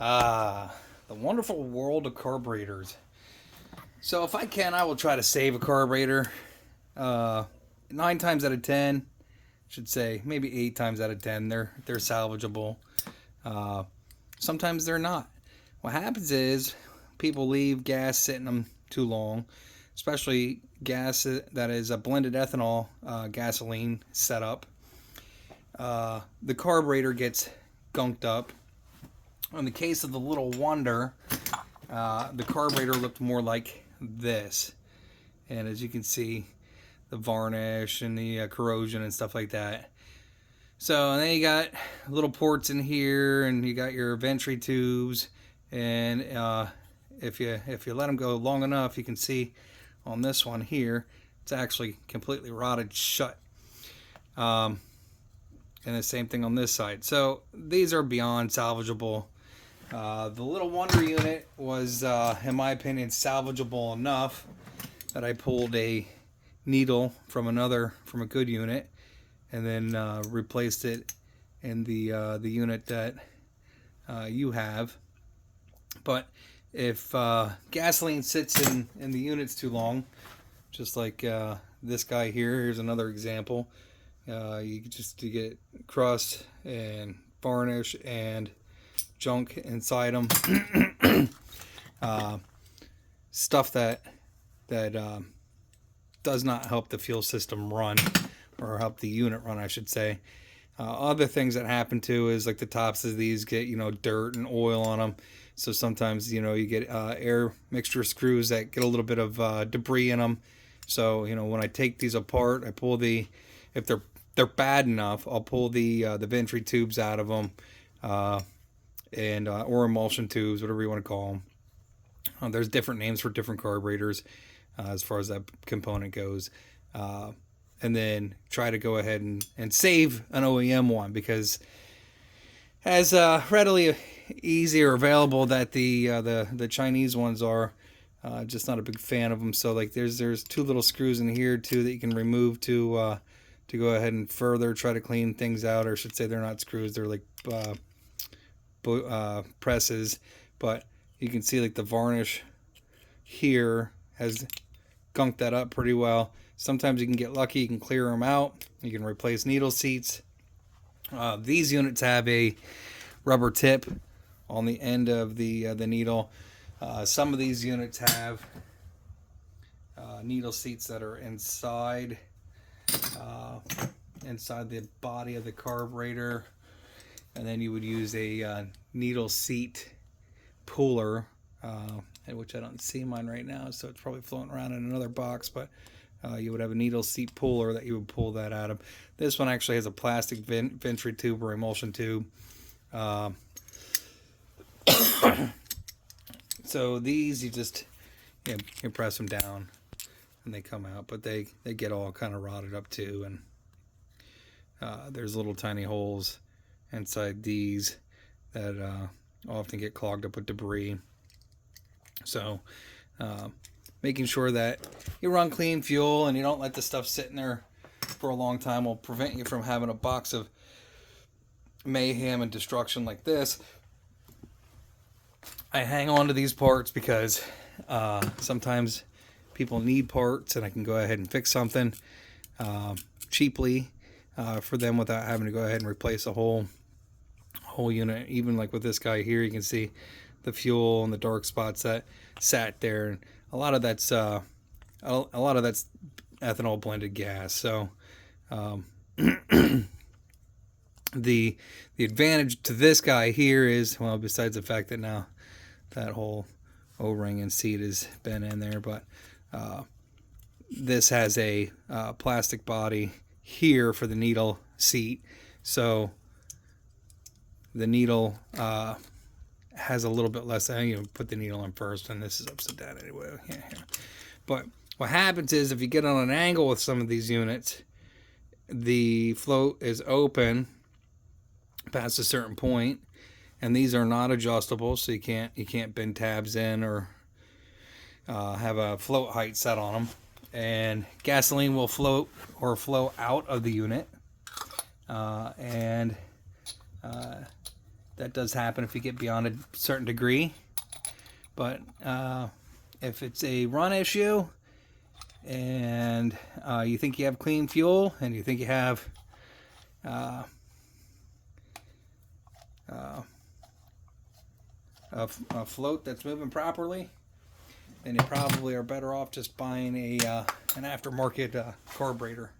Ah, the wonderful world of carburetors. So if I can, I will try to save a carburetor. Uh, 9 times out of 10, should say maybe 8 times out of 10, they're salvageable. Uh, Sometimes they're not. What happens is people leave gas sitting them too long, especially gas that is a blended ethanol gasoline setup. The carburetor gets gunked up. In the case of the Little Wonder, the carburetor looked more like this. And as you can see, the varnish and the corrosion and stuff like that. So and then you got little ports in here, and you got your venturi tubes. And if you let them go long enough, you can see on this one here, it's actually completely rotted shut. And the same thing on this side. So these are beyond salvageable. The Little Wonder unit was, in my opinion, salvageable enough that I pulled a needle from a good unit, and then replaced it in the unit that you have. But if gasoline sits in the units too long, just like this guy here, here's another example. You get crust and varnish and junk inside them. Stuff that does not help the fuel system run, or help the unit run, I should say. Other things that happen too is like the tops of these get dirt and oil on them. So sometimes you get air mixture screws that get a little bit of debris in them. So when I take these apart, I pull if they're bad enough, I'll pull the venturi tubes out of them, and or emulsion tubes, whatever you want to call them. There's different names for different carburetors as far as that component goes. And then try to go ahead and save an OEM one, because as readily easy or available that the Chinese ones are, just not a big fan of them. So like there's two little screws in here too that you can remove to go ahead and further try to clean things out, or I should say they're not screws, they're like presses. But you can see like the varnish here has gunked that up pretty well. Sometimes you can get lucky, you can clear them out, you can replace needle seats. These units have a rubber tip on the end of the needle. Some of these units have needle seats that are inside the body of the carburetor, and then you would use a needle seat puller, which I don't see mine right now, so it's probably floating around in another box, but you would have a needle seat puller that you would pull that out of. This one actually has a plastic venturi tube or emulsion tube. So these you press them down and they come out, but they get all kind of rotted up too, and there's little tiny holes inside these that often get clogged up with debris. So making sure that you run clean fuel and you don't let the stuff sit in there for a long time will prevent you from having a box of mayhem and destruction like this. I hang on to these parts because sometimes people need parts, and I can go ahead and fix something cheaply for them without having to go ahead and replace a whole unit. Even like with this guy here, you can see the fuel and the dark spots that sat there, and a lot of that's ethanol blended gas. So the advantage to this guy here is, well, besides the fact that now that whole O-ring and seat has been in there, but this has a plastic body here for the needle seat, so the needle has a little bit less. Put the needle in first, and this is upside down anyway. Yeah. But what happens is, if you get on an angle with some of these units, the float is open past a certain point, and these are not adjustable, so you can't bend tabs in or have a float height set on them, and gasoline will float or flow out of the unit, and That does happen if you get beyond a certain degree. But if it's a run issue and you think you have clean fuel and you think you have a float that's moving properly, then you probably are better off just buying an aftermarket carburetor.